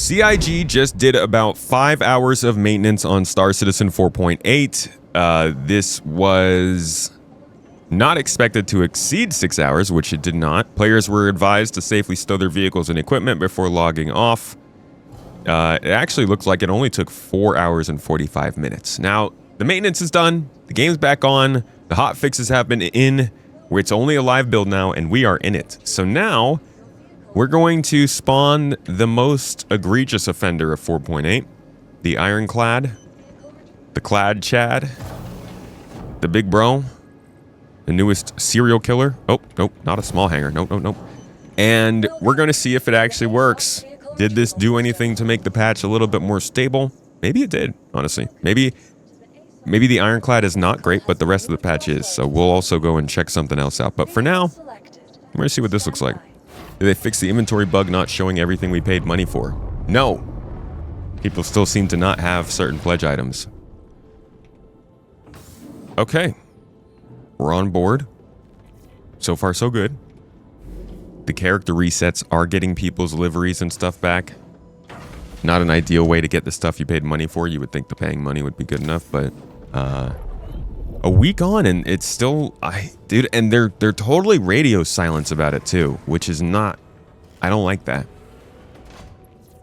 CIG just did about 5 hours of maintenance on Star Citizen 4.8. This was not expected to exceed 6 hours, which it did not. Players were advised to safely stow their vehicles and equipment before logging off. It actually looks like it only took 4 hours and 45 minutes. Now, the maintenance is done. The game's back on. The hot fixes have been in. It's only a live build now, and we are in it. So now, we're going to spawn the most egregious offender of 4.8. The Ironclad. The Clad Chad. The Big Bro. The newest serial killer. Oh, nope, not a small hanger. Nope, nope, nope. And we're going to see if it actually works. Did this do anything to make the patch a little bit more stable? Maybe it did, honestly. Maybe the Ironclad is not great, but the rest of the patch is. So we'll also go and check something else out. But for now, we're going to see what this looks like. Did they fix the inventory bug not showing everything we paid money for? No. People still seem to not have certain pledge items. Okay. We're on board. So far, so good. The character resets are getting people's liveries and stuff back. Not an ideal way to get the stuff you paid money for. You would think the paying money would be good enough, but a week on and it's still, dude, and they're totally radio silence about it too, which is not. I don't like that.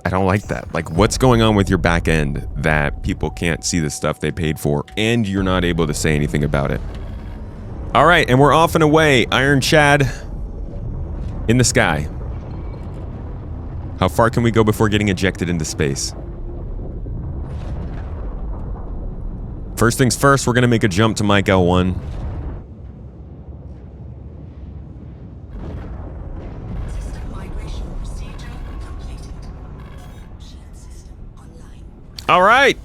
I don't like that. Like, what's going on with your back end that people can't see the stuff they paid for, and you're not able to say anything about it? All right, and we're off and away. Iron Chad in the sky. How far can we go before getting ejected into space? First things first, we're going to make a jump to Mike L1. All right.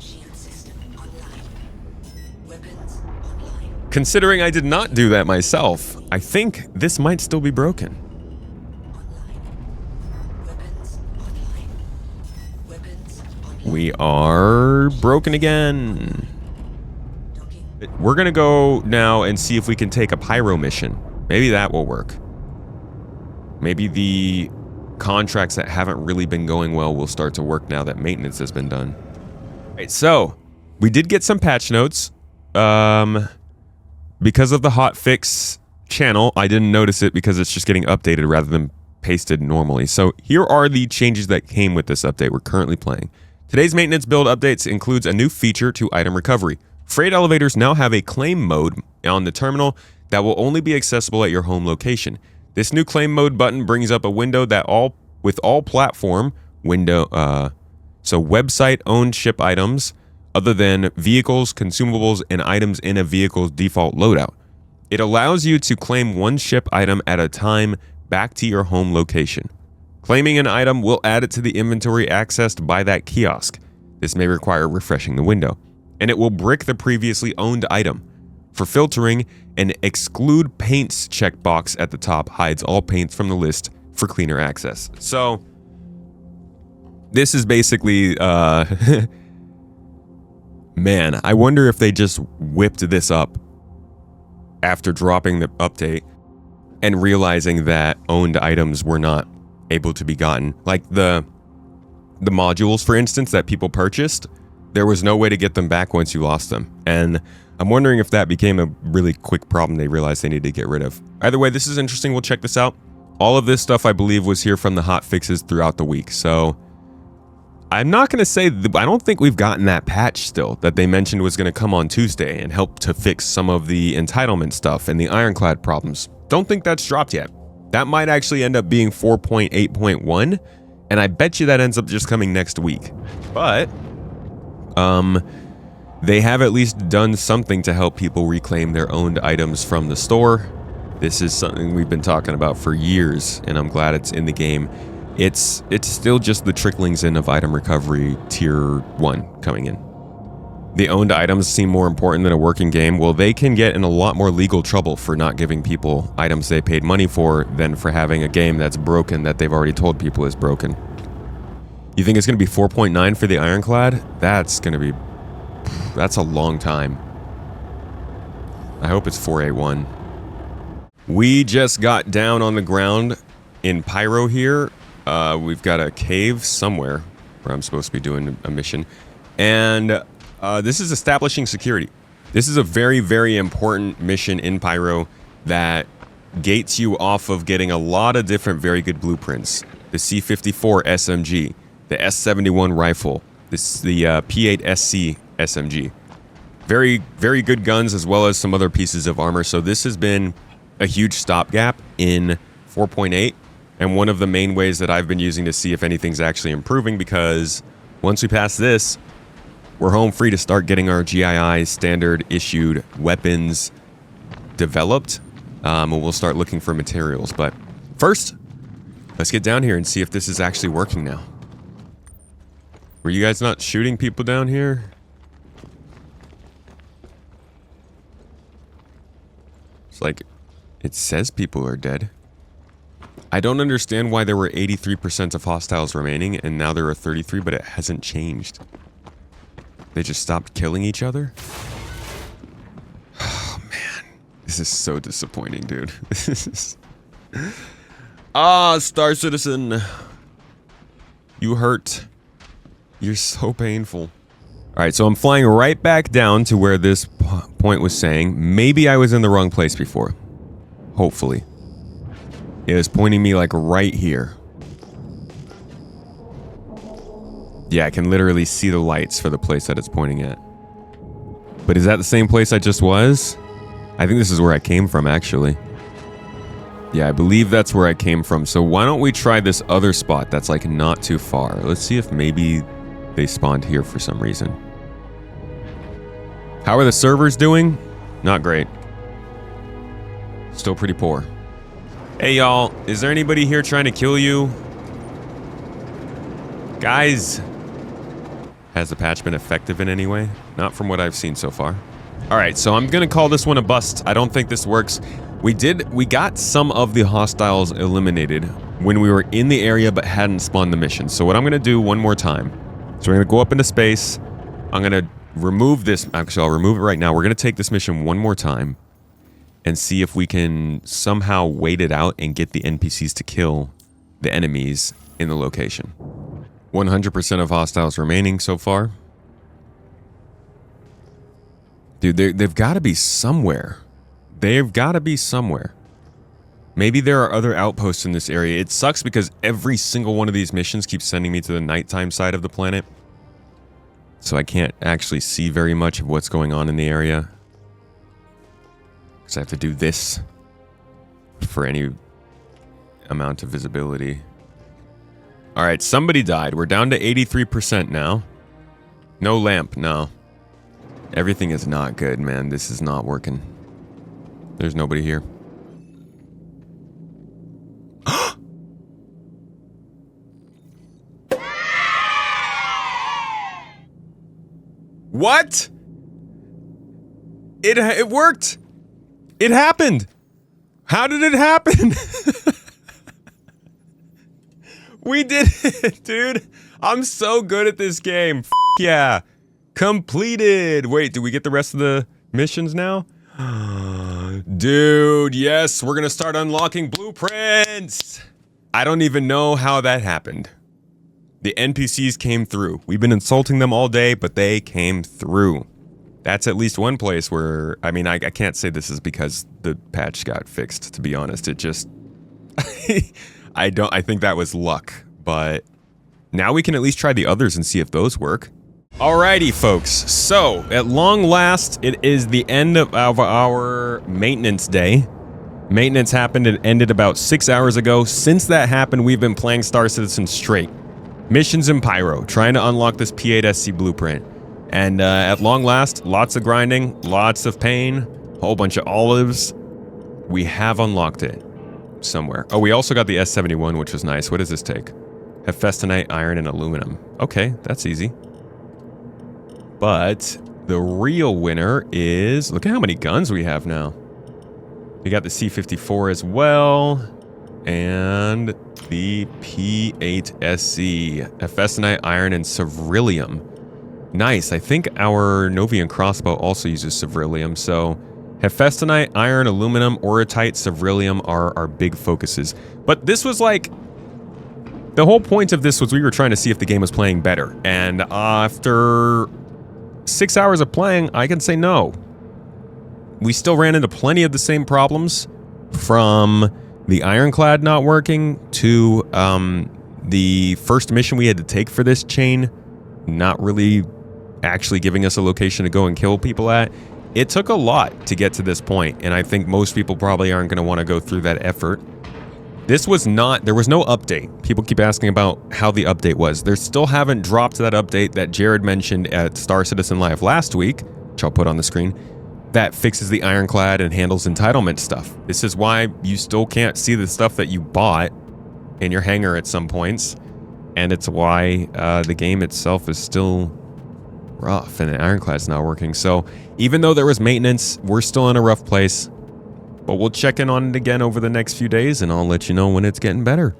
Considering I did not do that myself, I think this might still be broken. We are broken again. We're gonna go now and see if we can take a Pyro mission. Maybe that will work. Maybe the contracts that haven't really been going well will start to work now that maintenance has been done. All right, so we did get some patch notes. Because of the hotfix channel, I didn't notice it because it's just getting updated rather than pasted normally. So here are the changes that came with this update we're currently playing. Today's maintenance build updates includes a new feature to item recovery. Freight elevators now have a claim mode on the terminal that will only be accessible at your home location. This new claim mode button brings up a window that with all platform window, so website owned ship items other than vehicles, consumables, and items in a vehicle's default loadout. It allows you to claim one ship item at a time back to your home location. Claiming an item will add it to the inventory accessed by that kiosk. This may require refreshing the window, and it will brick the previously owned item. For filtering, an exclude paints checkbox at the top hides all paints from the list for cleaner access. So, this is basically, man, I wonder if they just whipped this up after dropping the update and realizing that owned items were not able to be gotten. Like the modules, for instance, that people purchased, there was no way to get them back once you lost them. And I'm wondering if that became a really quick problem they realized they needed to get rid of. Either way, this is interesting. We'll check this out. All of this stuff, I believe, was here from the hot fixes throughout the week. So I'm not going to say, I don't think we've gotten that patch still that they mentioned was going to come on Tuesday and help to fix some of the entitlement stuff and the Ironclad problems. Don't think that's dropped yet. That might actually end up being 4.8.1, and I bet you that ends up just coming next week. But they have at least done something to help people reclaim their owned items from the store. This is something we've been talking about for years, and I'm glad it's in the game. It's still just the tricklings in of item recovery tier 1 coming in. The owned items seem more important than a working game. Well, they can get in a lot more legal trouble for not giving people items they paid money for than for having a game that's broken that they've already told people is broken. You think it's going to be 4.9 for the Ironclad? That's a long time. I hope it's 4.8.1. We just got down on the ground in Pyro here. We've got a cave somewhere. where I'm supposed to be doing a mission. And this is establishing security. This is a very, very important mission in Pyro that gates you off of getting a lot of different very good blueprints. The C-54 SMG, the S-71 rifle, the P-8SC SMG. Very, very good guns, as well as some other pieces of armor. So this has been a huge stopgap in 4.8, and one of the main ways that I've been using to see if anything's actually improving, because once we pass this, we're home free to start getting our GII standard issued weapons developed, and we'll start looking for materials. But first, let's get down here and see if this is actually working now. Were you guys not shooting people down here? It's like, it says people are dead. I don't understand why there were 83% of hostiles remaining and now there are 33, but it hasn't changed. They just stopped killing each other? Oh, man. This is so disappointing, dude. Star Citizen. You hurt. You're so painful. Alright, so I'm flying right back down to where this point was saying. Maybe I was in the wrong place before. Hopefully. It was pointing me like right here. Yeah, I can literally see the lights for the place that it's pointing at. But is that the same place I just was? I think this is where I came from, actually. Yeah, I believe that's where I came from. So why don't we try this other spot that's like not too far. Let's see if maybe they spawned here for some reason. How are the servers doing? Not great. Still pretty poor. Hey y'all, is there anybody here trying to kill you? Guys, has the patch been effective in any way? Not from what I've seen so far. Alright, so I'm gonna call this one a bust. I don't think this works. We got some of the hostiles eliminated when we were in the area but hadn't spawned the mission. So what I'm gonna do one more time. So we're gonna go up into space. I'm gonna remove this. Actually, I'll remove it right now. We're gonna take this mission one more time and see if we can somehow wait it out and get the NPCs to kill the enemies in the location. 100% of hostiles remaining so far. Dude, they've got to be somewhere. They've got to be somewhere. Maybe there are other outposts in this area. It sucks because every single one of these missions keeps sending me to the nighttime side of the planet. So I can't actually see very much of what's going on in the area. Because I have to do this for any amount of visibility. Alright, somebody died. We're down to 83% now. No lamp, no. Everything is not good, man. This is not working. There's nobody here. What? It worked. It happened. How did it happen? We did it, dude. I'm so good at this game. F yeah. Completed. Wait, do we get the rest of the missions now? Dude, yes. We're going to start unlocking blueprints. I don't even know how that happened. The NPCs came through. We've been insulting them all day, but they came through. That's at least one place where, I mean, I can't say this is because the patch got fixed, to be honest. It just, I think that was luck, but now we can at least try the others and see if those work. Alrighty, folks. So, at long last, it is the end of our maintenance day. Maintenance happened and ended about 6 hours ago. Since that happened, we've been playing Star Citizen straight. Missions in Pyro, trying to unlock this P-8SC blueprint. And at long last, lots of grinding, lots of pain, a whole bunch of olives. We have unlocked it somewhere. Oh, we also got the S-71, which was nice. What does this take? Hephaestonite, iron, and aluminum. Okay, that's easy. But the real winner is... Look at how many guns we have now. We got the C-54 as well. And the P-8SC. Hephaestonite, iron, and ceruleum. Nice. I think our Novian crossbow also uses ceruleum, so... Hephaestonite, iron, aluminum, orotite, ceruleum are our big focuses. But this was like... The whole point of this was we were trying to see if the game was playing better. And after 6 hours of playing, I can say no. We still ran into plenty of the same problems, from the ironclad not working to the first mission we had to take for this chain not really actually giving us a location to go and kill people at. It took a lot to get to this point, and I think most people probably aren't going to want to go through that effort. This was not, there was no update. People keep asking about how the update was. They still haven't dropped that update that Jared mentioned at Star Citizen Live last week, which I'll put on the screen, that fixes the ironclad and handles entitlement stuff. This is why you still can't see the stuff that you bought in your hangar at some points, and it's why the game itself is still rough and the ironclad's not working. So even though there was maintenance, we're still in a rough place, but we'll check in on it again over the next few days, and I'll let you know when it's getting better.